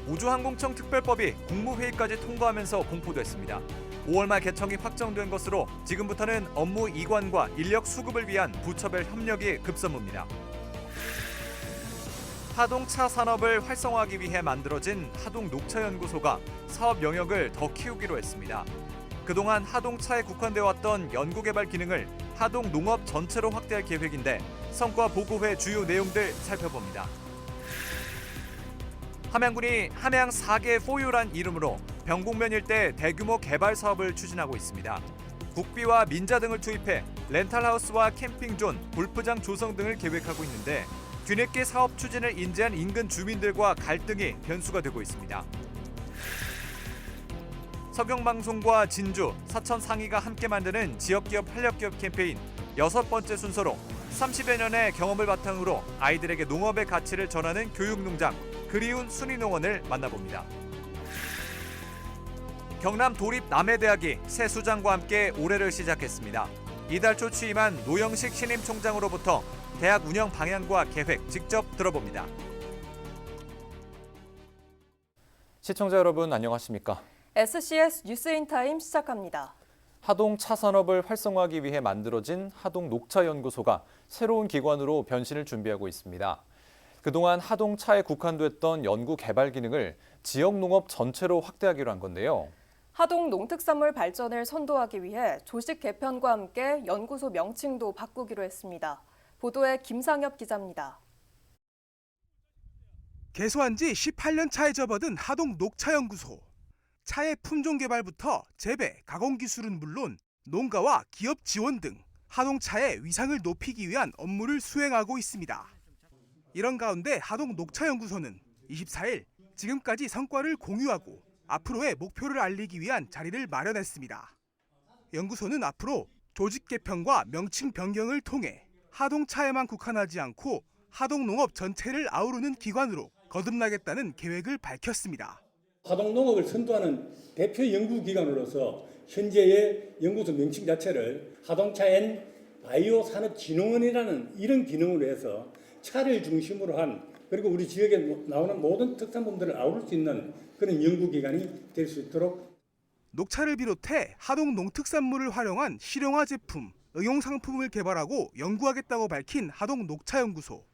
우주항공청 특별법이 국무회의까지 통과하면서 공포됐습니다. 5월 말 개청이 확정된 것으로 지금부터는 업무 이관과 인력 수급을 위한 부처별 협력이 급선무입니다. 하동차 산업을 활성화하기 위해 만들어진 하동녹차연구소가 사업 영역을 더 키우기로 했습니다. 그동안 하동차에 국한되어 왔던 연구개발 기능을 하동농업 전체로 확대할 계획인데 성과 보고 후의 주요 내용들 살펴봅니다. 함양군이 함양 4개 4U란 이름으로 병곡면 일대 대규모 개발 사업을 추진하고 있습니다. 국비와 민자 등을 투입해 렌탈하우스와 캠핑존, 골프장 조성 등을 계획하고 있는데 뒤늦게 사업 추진을 인지한 인근 주민들과 갈등이 변수가 되고 있습니다. 서경방송과 진주, 사천 상의가 함께 만드는 지역기업 활력기업 캠페인 6번째 순서로 30여 년의 경험을 바탕으로 아이들에게 농업의 가치를 전하는 교육농장 그리운 순위농원을 만나봅니다. 경남 도립 남해대학이 새 수장과 함께 올해를 시작했습니다. 이달 초 취임한 노영식 신임 총장으로부터 대학 운영 방향과 계획 직접 들어봅니다. 시청자 여러분 안녕하십니까? SCS 뉴스인타임 시작합니다. 하동 차산업을 활성화하기 위해 만들어진 하동녹차연구소가 새로운 기관으로 변신을 준비하고 있습니다. 그동안 하동차에 국한됐던 연구 개발 기능을 지역 농업 전체로 확대하기로 한 건데요. 하동 농특산물 발전을 선도하기 위해 조직 개편과 함께 연구소 명칭도 바꾸기로 했습니다. 보도에 김상엽 기자입니다. 개소한 지 18년 차에 접어든 하동 녹차연구소. 차의 품종 개발부터 재배, 가공 기술은 물론 농가와 기업 지원 등 하동차의 위상을 높이기 위한 업무를 수행하고 있습니다. 이런 가운데 하동 녹차연구소는 24일 지금까지 성과를 공유하고 앞으로의 목표를 알리기 위한 자리를 마련했습니다. 연구소는 앞으로 조직 개편과 명칭 변경을 통해 하동차에만 국한하지 않고 하동농업 전체를 아우르는 기관으로 거듭나겠다는 계획을 밝혔습니다. 하동농업을 선도하는 대표 연구기관으로서 현재의 연구소 명칭 자체를 하동차엔 바이오 산업진흥원이라는 이런 기능으로 해서 차를 중심으로 한 그리고 우리 지역에 나오는 모든 특산품들을 아우를 수 있는 그런 연구기관이 될 수 있도록 녹차를 비롯해 하동 농특산물을 활용한 실용화 제품, 응용 상품을 개발하고 연구하겠다고 밝힌 하동 녹차연구소.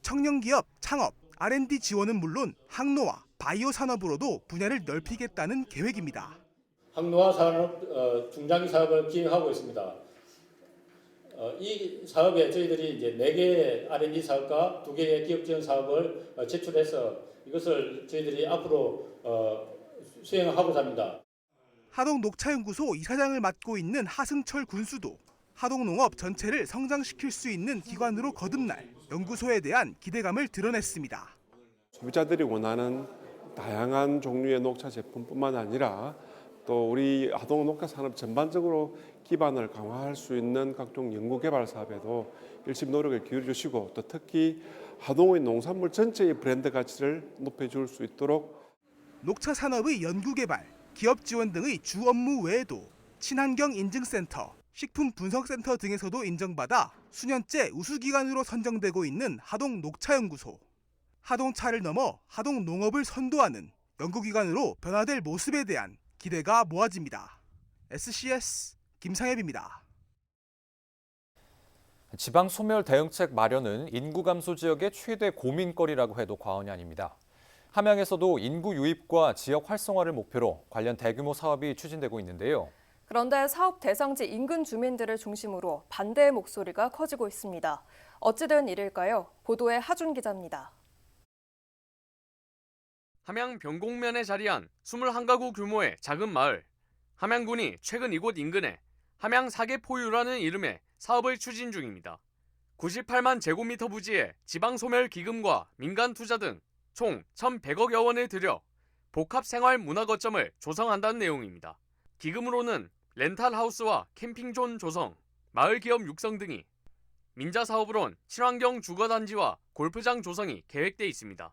청년 기업 창업, R&D 지원은 물론 항노화, 바이오 산업으로도 분야를 넓히겠다는 계획입니다. 항노화 산업 중장기 사업을 기획하고 있습니다. 이 사업에 저희들이 이제 4개의 R&D 사업과 2개의 기업 지원 사업을 제출해서 이것을 저희들이 앞으로 수행하고자 합니다. 하동 녹차연구소 이사장을 맡고 있는 하승철 군수도 하동농업 전체를 성장시킬 수 있는 기관으로 거듭날 연구소에 대한 기대감을 드러냈습니다. 소비자들이 원하는 다양한 종류의 녹차 제품뿐만 아니라 또 우리 하동 녹차 산업 전반적으로 기반을 강화할 수 있는 각종 연구개발 사업에도 열심히 노력을 기울여 주시고 또 특히 하동의 농산물 전체의 브랜드 가치를 높여줄 수 있도록 녹차 산업의 연구개발, 기업 지원 등의 주 업무 외에도 친환경 인증센터, 식품 분석센터 등에서도 인정받아 수년째 우수기관으로 선정되고 있는 하동 녹차연구소. 하동차를 넘어 하동 농업을 선도하는 연구기관으로 변화될 모습에 대한 기대가 모아집니다. SCS 김상엽입니다. 지방 소멸 대응책 마련은 인구 감소 지역의 최대 고민거리라고 해도 과언이 아닙니다. 함양에서도 인구 유입과 지역 활성화를 목표로 관련 대규모 사업이 추진되고 있는데요. 그런데 사업 대상지 인근 주민들을 중심으로 반대의 목소리가 커지고 있습니다. 어찌된 일일까요? 보도에 하준 기자입니다. 함양 병곡면에 자리한 21가구 규모의 작은 마을. 함양군이 최근 이곳 인근에 함양 4개 4U라는 이름의 사업을 추진 중입니다. 98만 제곱미터 부지에 지방소멸 기금과 민간 투자 등 총 1,100억여 원을 들여 복합생활문화 거점을 조성한다는 내용입니다. 기금으로는 렌탈하우스와 캠핑존 조성, 마을기업 육성 등이, 민자사업으론 친환경 주거단지와 골프장 조성이 계획돼 있습니다.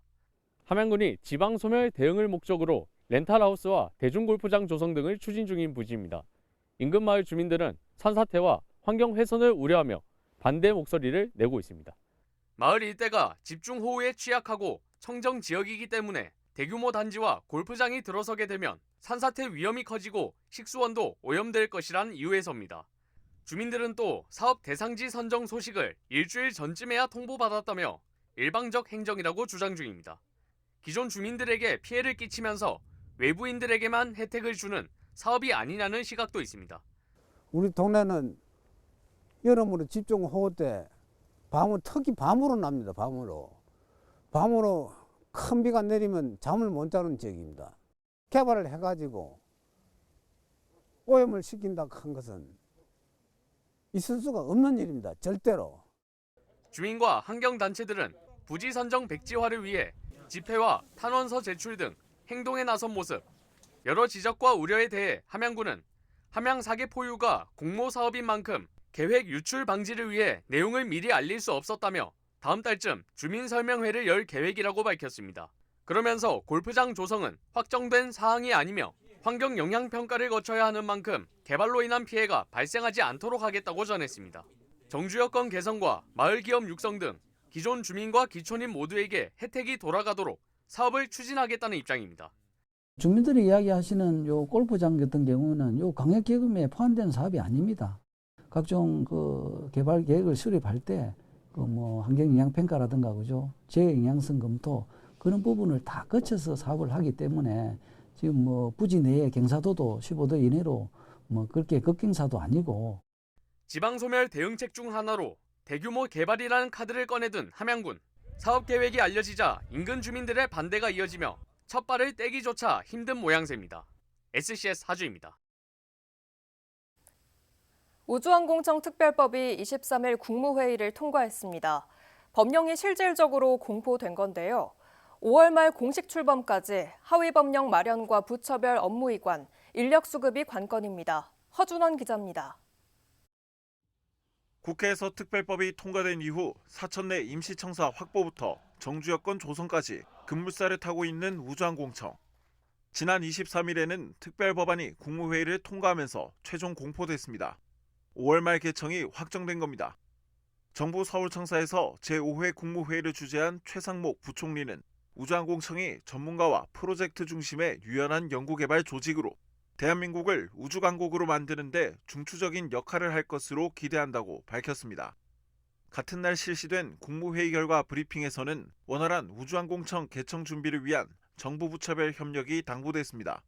함양군이 지방소멸 대응을 목적으로 렌탈하우스와 대중골프장 조성 등을 추진 중인 부지입니다. 인근 마을 주민들은 산사태와 환경 훼손을 우려하며 반대 목소리를 내고 있습니다. 마을 일대가 집중호우에 취약하고 청정 지역이기 때문에 대규모 단지와 골프장이 들어서게 되면 산사태 위험이 커지고 식수원도 오염될 것이란 이유에서입니다. 주민들은 또 사업 대상지 선정 소식을 일주일 전쯤에야 통보받았다며 일방적 행정이라고 주장 중입니다. 기존 주민들에게 피해를 끼치면서 외부인들에게만 혜택을 주는 사업이 아니냐는 시각도 있습니다. 우리 동네는 여름으로 집중호우 때 특히 밤으로 납니다. 밤으로 큰 비가 내리면 잠을 못 자는 지역입니다. 개발을 해가지고 오염을 시킨다 한 것은 있을 수가 없는 일입니다. 절대로. 주민과 환경단체들은 부지 선정 백지화를 위해 집회와 탄원서 제출 등 행동에 나선 모습, 여러 지적과 우려에 대해 함양군은 함양 4개 포유가 공모 사업인 만큼 계획 유출 방지를 위해 내용을 미리 알릴 수 없었다며 다음 달쯤 주민 설명회를 열 계획이라고 밝혔습니다. 그러면서 골프장 조성은 확정된 사항이 아니며 환경 영향 평가를 거쳐야 하는 만큼 개발로 인한 피해가 발생하지 않도록 하겠다고 전했습니다. 정주 여건 개선과 마을 기업 육성 등 기존 주민과 기촌인 모두에게 혜택이 돌아가도록 사업을 추진하겠다는 입장입니다. 주민들이 이야기하시는 요 골프장 같은 경우는 요 광역계획에 포함된 사업이 아닙니다. 각종 그 개발 계획을 수립할 때 그 뭐 환경 영향 평가라든가 그죠, 재해 영향성 검토 그런 부분을 다 거쳐서 사업을 하기 때문에 지금 뭐 부지 내에 경사도도 15도 이내로 뭐 그렇게 급경사도 아니고. 지방소멸 대응책 중 하나로 대규모 개발이라는 카드를 꺼내든 함양군. 사업 계획이 알려지자 인근 주민들의 반대가 이어지며 첫 발을 떼기조차 힘든 모양새입니다. SCS 하주입니다. 우주항공청 특별법이 23일 국무회의를 통과했습니다. 법령이 실질적으로 공포된 건데요. 5월 말 공식 출범까지 하위 법령 마련과 부처별 업무 이관, 인력 수급이 관건입니다. 허준원 기자입니다. 국회에서 특별법이 통과된 이후 사천 내 임시청사 확보부터 정주 여건 조성까지 급물살을 타고 있는 우주항공청. 지난 23일에는 특별법안이 국무회의를 통과하면서 최종 공포됐습니다. 5월 말 개청이 확정된 겁니다. 정부 서울청사에서 제5회 국무회의를 주재한 최상목 부총리는 우주항공청이 전문가와 프로젝트 중심의 유연한 연구개발 조직으로 대한민국을 우주강국으로 만드는 데 중추적인 역할을 할 것으로 기대한다고 밝혔습니다. 같은 날 실시된 국무회의 결과 브리핑에서는 원활한 우주항공청 개청 준비를 위한 정부 부처별 협력이 당부됐습니다.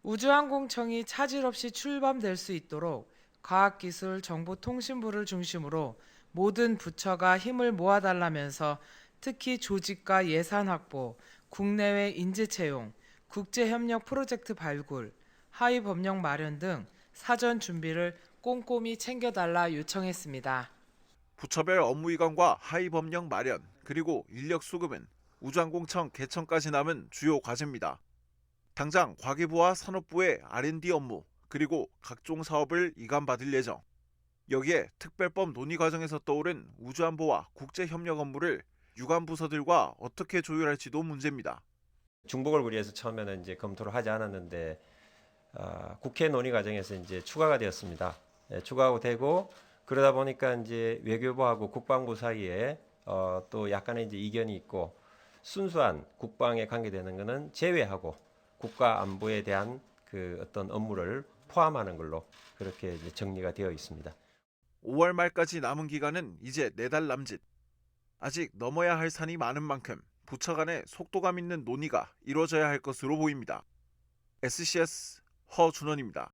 우주항공청이 차질 없이 출범될 수 있도록 과학기술 정보통신부를 중심으로 모든 부처가 힘을 모아달라면서 특히 조직과 예산 확보, 국내외 인재 채용, 국제협력 프로젝트 발굴, 하위 법령 마련 등 사전 준비를 꼼꼼히 챙겨달라 요청했습니다. 부처별 업무 이관과 하위 법령 마련, 그리고 인력 수급은 우주항공청 개청까지 남은 주요 과제입니다. 당장 과기부와 산업부의 R&D 업무, 그리고 각종 사업을 이관받을 예정. 여기에 특별법 논의 과정에서 떠오른 우주안보와 국제협력 업무를 유관 부서들과 어떻게 조율할지도 문제입니다. 중복을 우려해서 처음에는 이제 검토를 하지 않았는데 국회 논의 과정에서 이제 추가가 되었습니다. 추가가 되고 그러다 보니까 이제 외교부하고 국방부 사이에 또 약간의 이제 이견이 있고 순수한 국방에 관계되는 것은 제외하고 국가 안보에 대한 그 어떤 업무를 포함하는 걸로 그렇게 이제 정리가 되어 있습니다. 5월 말까지 남은 기간은 이제 4달 남짓. 아직 넘어야 할 산이 많은 만큼 부처 간의 속도감 있는 논의가 이루어져야 할 것으로 보입니다. SCS 허준원입니다.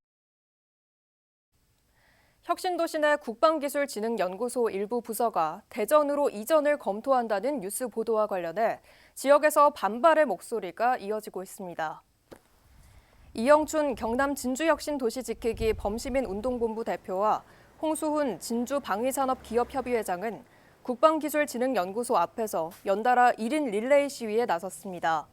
혁신도시 내 국방기술진흥연구소 일부 부서가 대전으로 이전을 검토한다는 뉴스 보도와 관련해 지역에서 반발의 목소리가 이어지고 있습니다. 이영춘 경남 진주혁신도시지키기 범시민운동본부 대표와 홍수훈 진주방위산업기업협의회장은 국방기술진흥연구소 앞에서 연달아 1인 릴레이 시위에 나섰습니다.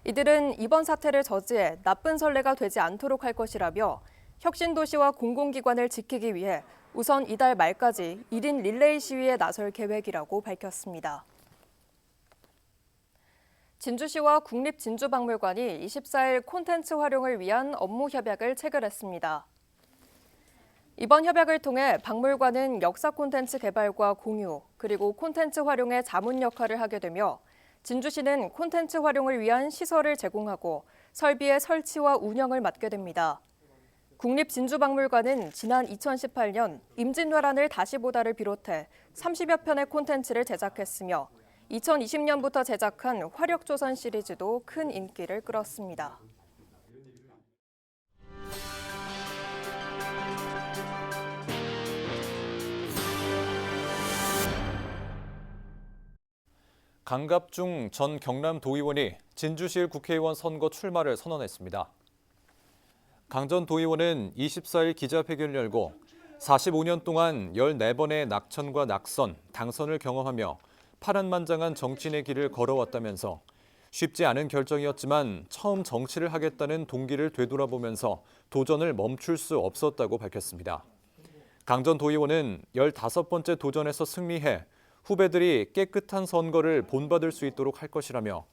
이들은 이번 사태를 저지해 나쁜 선례가 되지 않도록 할 것이라며 혁신도시와 공공기관을 지키기 위해 우선 이달 말까지 1인 릴레이 시위에 나설 계획이라고 밝혔습니다. 진주시와 국립진주박물관이 24일 콘텐츠 활용을 위한 업무 협약을 체결했습니다. 이번 협약을 통해 박물관은 역사 콘텐츠 개발과 공유, 그리고 콘텐츠 활용의 자문 역할을 하게 되며 진주시는 콘텐츠 활용을 위한 시설을 제공하고 설비의 설치와 운영을 맡게 됩니다. 국립진주박물관은 지난 2018년 임진왜란을 다시 보다를 비롯해 30여 편의 콘텐츠를 제작했으며 2020년부터 제작한 화력조선 시리즈도 큰 인기를 끌었습니다. 강갑중 전 경남도의원이 진주시일 국회의원 선거 출마를 선언했습니다. 강 전 도의원은 24일 기자회견을 열고 45년 동안 14번의 낙천과 낙선, 당선을 경험하며 파란만장한 정치인의 길을 걸어왔다면서 쉽지 않은 결정이었지만 처음 정치를 하겠다는 동기를 되돌아보면서 도전을 멈출 수 없었다고 밝혔습니다. 강 전 도의원은 15번째 도전에서 승리해 후배들이 깨끗한 선거를 본받을 수 있도록 할 것이라며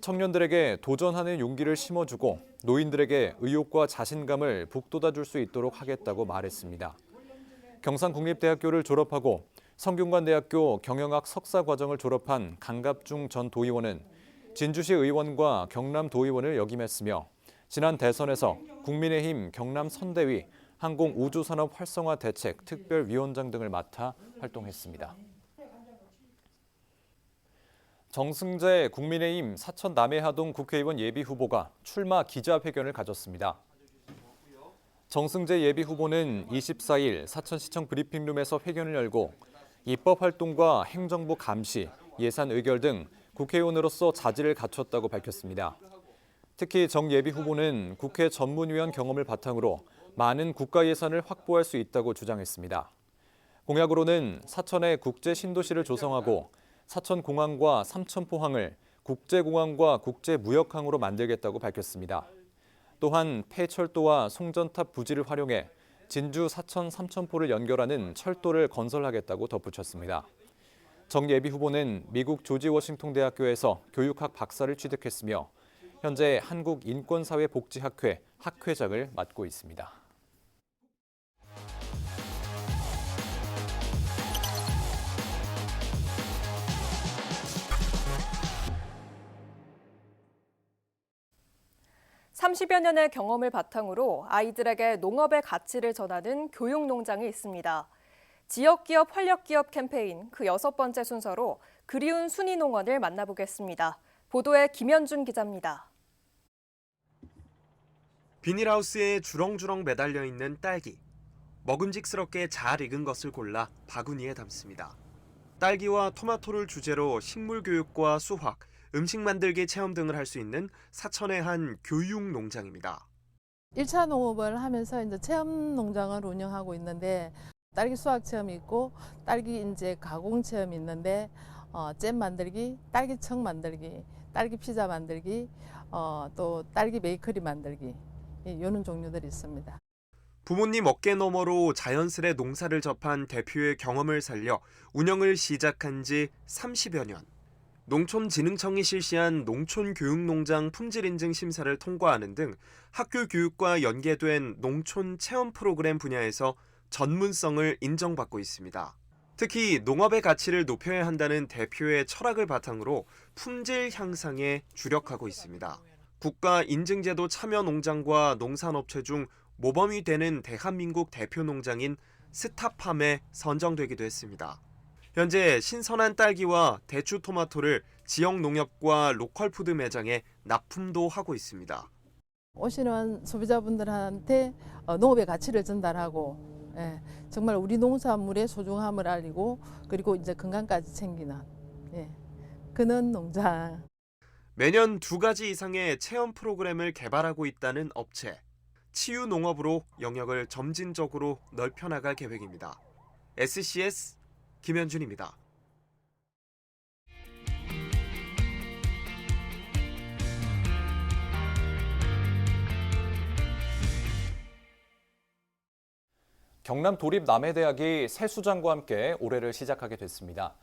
청년들에게 도전하는 용기를 심어주고 노인들에게 의욕과 자신감을 북돋아줄 수 있도록 하겠다고 말했습니다. 경상국립대학교를 졸업하고 성균관대학교 경영학 석사과정을 졸업한 강갑중 전 도의원은 진주시 의원과 경남도의원을 역임했으며 지난 대선에서 국민의힘 경남선대위 항공우주산업 활성화 대책 특별위원장 등을 맡아 활동했습니다. 정승재 국민의힘 사천 남해하동 국회의원 예비후보가 출마 기자회견을 가졌습니다. 정승재 예비후보는 24일 사천시청 브리핑룸에서 회견을 열고 입법활동과 행정부 감시, 예산 의결 등 국회의원으로서 자질을 갖췄다고 밝혔습니다. 특히 정 예비후보는 국회 전문위원 경험을 바탕으로 많은 국가 예산을 확보할 수 있다고 주장했습니다. 공약으로는 사천의 국제 신도시를 조성하고 사천공항과 삼천포항을 국제공항과 국제무역항으로 만들겠다고 밝혔습니다. 또한 폐철도와 송전탑 부지를 활용해 진주, 사천, 삼천포를 연결하는 철도를 건설하겠다고 덧붙였습니다. 정 예비 후보는 미국 조지 워싱턴 대학교에서 교육학 박사를 취득했으며 현재 한국인권사회복지학회 학회장을 맡고 있습니다. (30여) 년의 경험을 바탕으로 아이들에게 농업의 가치를 전하는 교육농장이 있습니다. 지역기업 활력기업 캠페인 그 6번째 순서로 그리운 순이농원을 만나보겠습니다. 보도에 김현준 기자입니다. 비닐하우스에 주렁주렁 매달려 있는 딸기. 먹음직스럽게 잘 익은 것을 골라 바구니에 담습니다. 딸기와 토마토를 주제로 식물 교육과 수확, 음식 만들기 체험 등을 할 수 있는 사천의 한 교육 농장입니다. 1차 농업을 하면서 이제 체험 농장을 운영하고 있는데 딸기 수확 체험이 있고 딸기 이제 가공 체험이 있는데 잼 만들기, 딸기청 만들기, 딸기 피자 만들기, 또 딸기 베이커리 만들기 이런 종류들이 있습니다. 부모님 어깨 너머로 자연스레 농사를 접한 대표의 경험을 살려 운영을 시작한 지 30여 년. 농촌진흥청이 실시한 농촌교육농장 품질인증 심사를 통과하는 등 학교 교육과 연계된 농촌 체험 프로그램 분야에서 전문성을 인정받고 있습니다. 특히 농업의 가치를 높여야 한다는 대표의 철학을 바탕으로 품질 향상에 주력하고 있습니다. 국가 인증제도 참여 농장과 농산업체 중 모범이 되는 대한민국 대표 농장인 스타팜에 선정되기도 했습니다. 현재 신선한 딸기와 대추 토마토를 지역 농협과 로컬 푸드 매장에 납품도 하고 있습니다. 오시는 소비자분들한테 농업의 가치를 전달하고 정말 우리 농산물의 소중함을 알리고 그리고 이제 건강까지 챙기는 그런 농장. 매년 2가지 이상의 체험 프로그램을 개발하고 있다는 업체. 치유 농업으로 영역을 점진적으로 넓혀나갈 계획입니다. SCS 김현준입니다. 경남 도립남해대학이 새 수장과 함께 올해를 시작하게 됐습니다.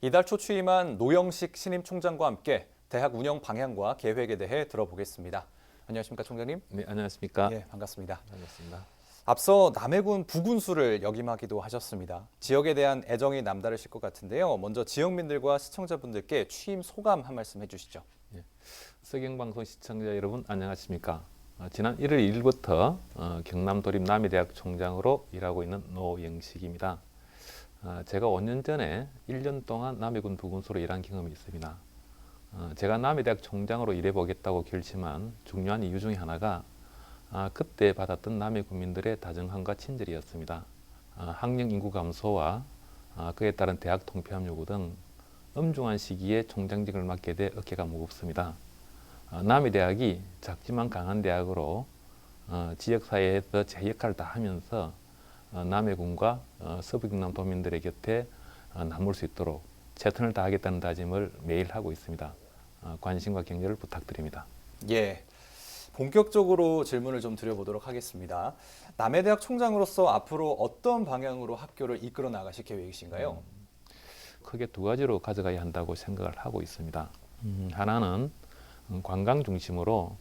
이달 초 취임한 노영식 신임 총장과 함께 대학 운영 방향과 계획에 대해 들어보겠습니다. 안녕하십니까, 총장님? 네, 안녕하십니까? 예, 반갑습니다. 반갑습니다. 앞서 남해군 부군수를 역임하기도 하셨습니다. 지역에 대한 애정이 남다르실 것 같은데요. 먼저 지역민들과 시청자분들께 취임 소감 한 말씀 해주시죠. 서경방송 시청자 여러분 안녕하십니까. 지난 1월 1일부터 경남 도립 남해대학 총장으로 일하고 있는 노영식입니다. 제가 5년 전에 1년 동안 남해군 부군수로 일한 경험이 있습니다. 제가 남해대학 총장으로 일해보겠다고 결심한 중요한 이유 중에 하나가 그때 받았던 남해 국민들의 다정함과 친절이었습니다. 학령 인구 감소와 그에 따른 대학 통폐합 요구 등 엄중한 시기에 총장직을 맡게 돼 어깨가 무겁습니다. 남해대학이 작지만 강한 대학으로 지역사회에서 제 역할을 다 하면서 남해군과 서부경남 도민들의 곁에 남을 수 있도록 최선을 다하겠다는 다짐을 매일 하고 있습니다. 관심과 격려를 부탁드립니다. 예, 본격적으로 질문을 좀 드려보도록 하겠습니다. 남해대학 총장으로서 앞으로 어떤 방향으로 학교를 이끌어 나가실 계획이신가요? 크게 두 가지로 가져가야 한다고 생각을 하고 있습니다. 하나는 관광 중심으로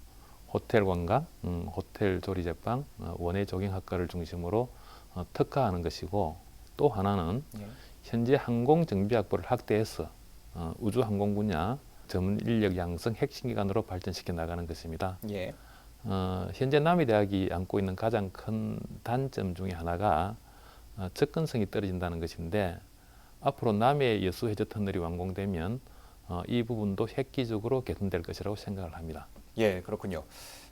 호텔 관광, 호텔 조리제빵, 원예 조경학과를 중심으로 특화하는 것이고, 또 하나는 현재 항공정비학부를 확대해서 우주항공 분야 전문 인력 양성 핵심 기관으로 발전시켜 나가는 것입니다. 예. 현재 남해대학이 안고 있는 가장 큰 단점 중에 하나가 접근성이 떨어진다는 것인데, 앞으로 남해 여수 해저 터널이 완공되면 이 부분도 획기적으로 개선될 것이라고 생각을 합니다. 예, 그렇군요.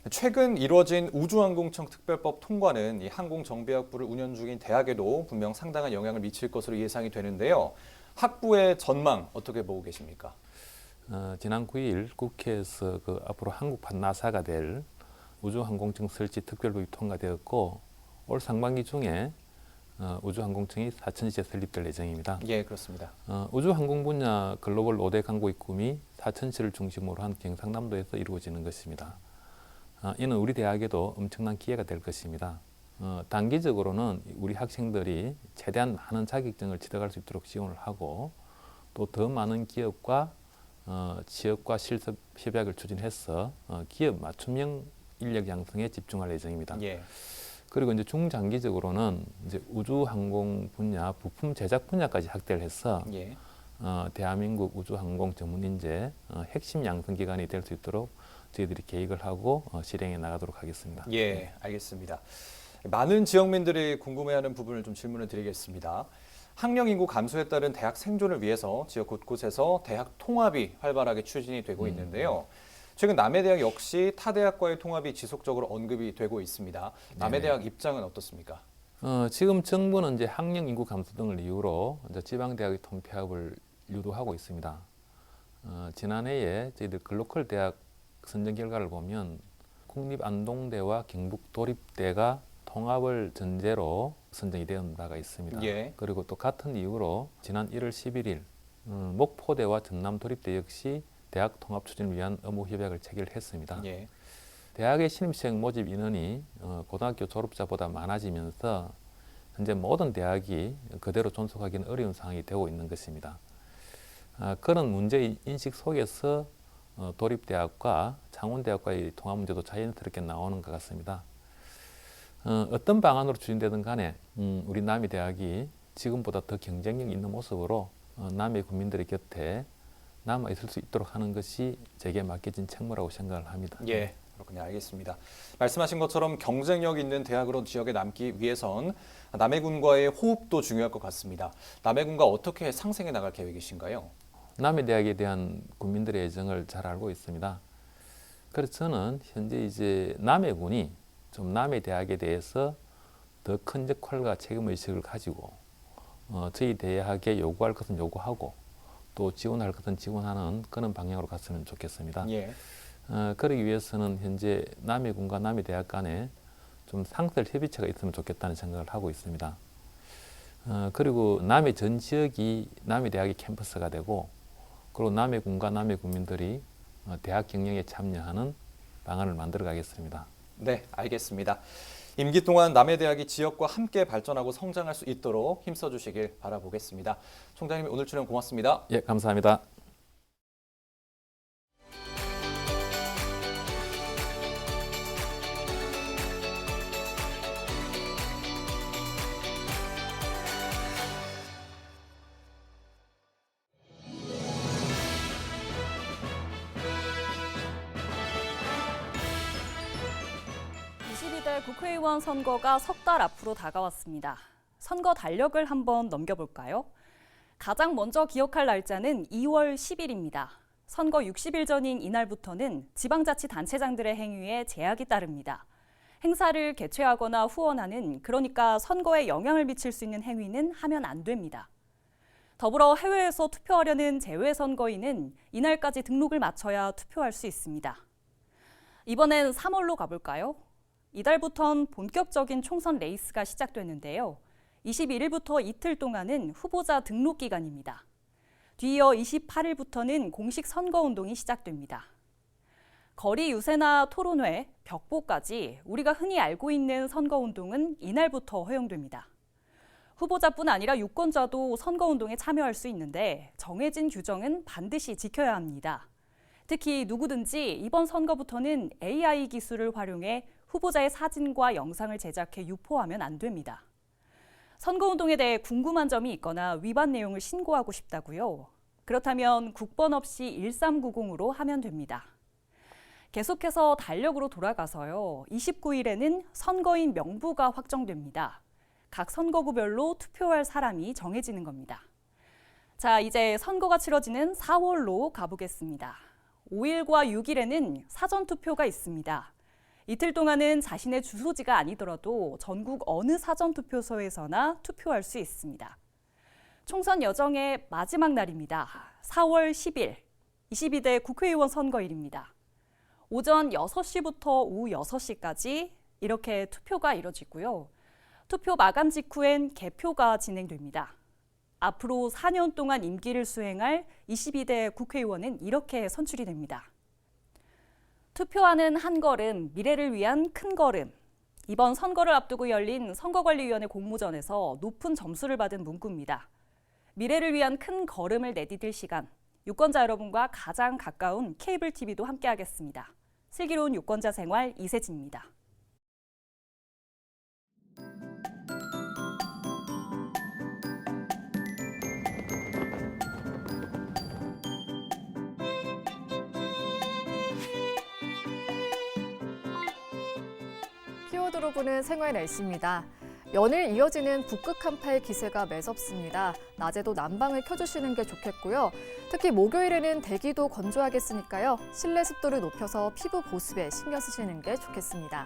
최근 이루어진 우주항공청 특별법 통과는 이 항공정비학부를 운영 중인 대학에도 분명 상당한 영향을 미칠 것으로 예상이 되는데요. 학부의 전망 어떻게 보고 계십니까? 지난 9일 국회에서 앞으로 한국판 나사가 될 우주항공청 설치 특별법이 통과되었고, 올 상반기 중에 우주항공청이 사천시에 설립될 예정입니다. 예, 그렇습니다. 우주항공 분야 글로벌 5대 강국의 꿈이 사천시를 중심으로 한 경상남도에서 이루어지는 것입니다. 이는 우리 대학에도 엄청난 기회가 될 것입니다. 단기적으로는 우리 학생들이 최대한 많은 자격증을 취득할 수 있도록 지원을 하고, 또 더 많은 기업과 취업과 실습 협약을 추진해서 기업 맞춤형 인력 양성에 집중할 예정입니다. 예. 그리고 이제 중장기적으로는 이제 우주항공 분야 부품 제작 분야까지 확대를 해서 예. 대한민국 우주항공 전문 인재 핵심 양성 기관이 될 수 있도록 저희들이 계획을 하고 실행해 나가도록 하겠습니다. 예, 알겠습니다. 많은 지역민들이 궁금해하는 부분을 좀 질문을 드리겠습니다. 학령 인구 감소에 따른 대학 생존을 위해서 지역 곳곳에서 대학 통합이 활발하게 추진이 되고 있는데요. 최근 남해대학 역시 타 대학과의 통합이 지속적으로 언급이 되고 있습니다. 남해대학 입장은 어떻습니까? 지금 정부는 이제 학령 인구 감소 등을 이유로 이제 지방대학의 통폐합을 유도하고 있습니다. 지난해에 저희들 글로컬 대학 선정 결과를 보면 국립안동대와 경북도립대가 통합을 전제로 선정이 된 바가 있습니다. 예. 그리고 또 같은 이유로 지난 1월 11일 목포대와 전남도립대 역시 대학 통합 추진을 위한 의무 협약을 체결했습니다. 예. 대학의 신입생 모집 인원이 고등학교 졸업자보다 많아지면서 현재 모든 대학이 그대로 존속하기는 어려운 상황이 되고 있는 것입니다. 그런 문제 인식 속에서 도립대학과 창원대학과의 통합 문제도 자연스럽게 나오는 것 같습니다. 어떤 방안으로 추진되든 간에 우리 남해대학이 지금보다 더 경쟁력 있는 모습으로 남해 국민들의 곁에 남아 있을 수 있도록 하는 것이 제게 맡겨진 책무라고 생각을 합니다. 예, 그렇군요. 알겠습니다. 말씀하신 것처럼 경쟁력 있는 대학으로 지역에 남기 위해선 남해군과의 호흡도 중요할 것 같습니다. 남해군과 어떻게 상생해 나갈 계획이신가요? 남해대학에 대한 국민들의 애정을 잘 알고 있습니다. 그래서 저는 현재 이제 남해군이 좀 남해대학에 대해서 더 큰 역할과 책임의식을 가지고 저희 대학에 요구할 것은 요구하고 또 지원할 것은 지원하는 그런 방향으로 갔으면 좋겠습니다. 예. 그러기 위해서는 현재 남해군과 남해대학 간에 좀 상설 협의체가 있으면 좋겠다는 생각을 하고 있습니다. 그리고 남해 전 지역이 남해대학의 캠퍼스가 되고, 그리고 남해군과 남해군민들이 대학 경영에 참여하는 방안을 만들어 가겠습니다. 네, 알겠습니다. 임기 동안 남해대학이 지역과 함께 발전하고 성장할 수 있도록 힘써 주시길 바라보겠습니다. 총장님, 오늘 출연 고맙습니다. 예, 감사합니다. 제1회 국회의원 선거가 석 달 앞으로 다가왔습니다. 선거 달력을 한번 넘겨볼까요? 가장 먼저 기억할 날짜는 2월 10일입니다. 선거 60일 전인 이날부터는 지방자치단체장들의 행위에 제약이 따릅니다. 행사를 개최하거나 후원하는, 그러니까 선거에 영향을 미칠 수 있는 행위는 하면 안 됩니다. 더불어 해외에서 투표하려는 재외선거인은 이날까지 등록을 마쳐야 투표할 수 있습니다. 이번엔 3월로 가볼까요? 이달부턴 본격적인 총선 레이스가 시작됐는데요. 21일부터 이틀 동안은 후보자 등록 기간입니다. 뒤이어 28일부터는 공식 선거운동이 시작됩니다. 거리 유세나 토론회, 벽보까지 우리가 흔히 알고 있는 선거운동은 이날부터 허용됩니다. 후보자뿐 아니라 유권자도 선거운동에 참여할 수 있는데 정해진 규정은 반드시 지켜야 합니다. 특히 누구든지 이번 선거부터는 AI 기술을 활용해 후보자의 사진과 영상을 제작해 유포하면 안 됩니다. 선거운동에 대해 궁금한 점이 있거나 위반 내용을 신고하고 싶다고요? 그렇다면 국번 없이 1390으로 하면 됩니다. 계속해서 달력으로 돌아가서요. 29일에는 선거인 명부가 확정됩니다. 각 선거구별로 투표할 사람이 정해지는 겁니다. 자, 이제 선거가 치러지는 4월로 가보겠습니다. 5일과 6일에는 사전투표가 있습니다. 이틀 동안은 자신의 주소지가 아니더라도 전국 어느 사전투표소에서나 투표할 수 있습니다. 총선 여정의 마지막 날입니다. 4월 10일, 22대 국회의원 선거일입니다. 오전 6시부터 오후 6시까지 이렇게 투표가 이뤄지고요. 투표 마감 직후엔 개표가 진행됩니다. 앞으로 4년 동안 임기를 수행할 22대 국회의원은 이렇게 선출이 됩니다. 투표하는 한 걸음, 미래를 위한 큰 걸음. 이번 선거를 앞두고 열린 선거관리위원회 공모전에서 높은 점수를 받은 문구입니다. 미래를 위한 큰 걸음을 내디딜 시간. 유권자 여러분과 가장 가까운 케이블 TV도 함께하겠습니다. 슬기로운 유권자 생활 이세진입니다. 키워드로 보는 생활 날씨입니다. 연일 이어지는 북극 한파의 기세가 매섭습니다. 낮에도 난방을 켜주시는 게 좋겠고요. 특히 목요일에는 대기도 건조하겠으니까요. 실내 습도를 높여서 피부 보습에 신경 쓰시는 게 좋겠습니다.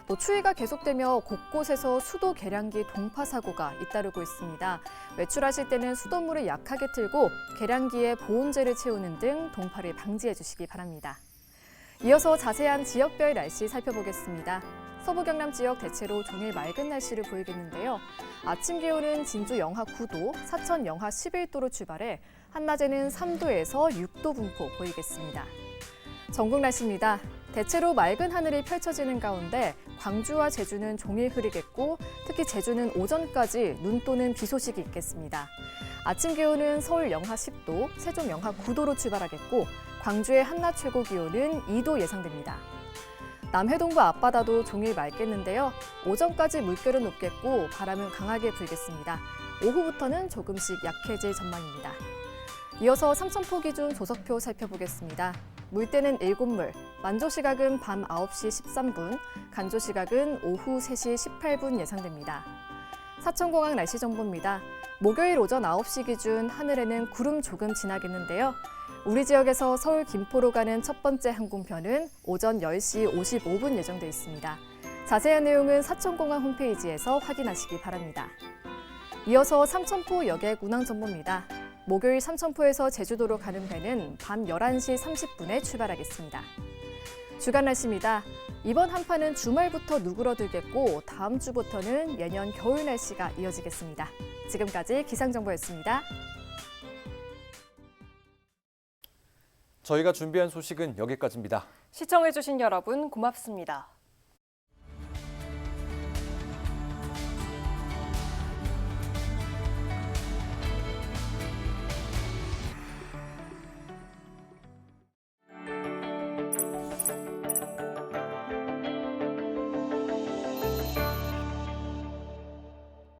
또 추위가 계속되며 곳곳에서 수도 계량기 동파 사고가 잇따르고 있습니다. 외출하실 때는 수돗물을 약하게 틀고 계량기에 보온재를 채우는 등 동파를 방지해 주시기 바랍니다. 이어서 자세한 지역별 날씨 살펴보겠습니다. 서부 경남 지역 대체로 종일 맑은 날씨를 보이겠는데요. 아침 기온은 진주 영하 9도, 사천 영하 11도로 출발해 한낮에는 3도에서 6도 분포 보이겠습니다. 전국 날씨입니다. 대체로 맑은 하늘이 펼쳐지는 가운데 광주와 제주는 종일 흐리겠고 특히 제주는 오전까지 눈 또는 비 소식이 있겠습니다. 아침 기온은 서울 영하 10도, 세종 영하 9도로 출발하겠고 광주의 한낮 최고 기온은 2도 예상됩니다. 남해동부 앞바다도 종일 맑겠는데요. 오전까지 물결은 높겠고 바람은 강하게 불겠습니다. 오후부터는 조금씩 약해질 전망입니다. 이어서 삼천포 기준 조석표 살펴보겠습니다. 물때는 7물, 만조 시각은 밤 9시 13분, 간조 시각은 오후 3시 18분 예상됩니다. 사천공항 날씨 정보입니다. 목요일 오전 9시 기준 하늘에는 구름 조금 지나겠는데요. 우리 지역에서 서울 김포로 가는 첫 번째 항공편은 오전 10시 55분 예정돼 있습니다. 자세한 내용은 사천공항 홈페이지에서 확인하시기 바랍니다. 이어서 삼천포 여객 운항 정보입니다. 목요일 삼천포에서 제주도로 가는 배는 밤 11시 30분에 출발하겠습니다. 주간 날씨입니다. 이번 한파는 주말부터 누그러들겠고 다음 주부터는 예년 겨울 날씨가 이어지겠습니다. 지금까지 기상정보였습니다. 저희가 준비한 소식은 여기까지입니다. 시청해주신 여러분 고맙습니다.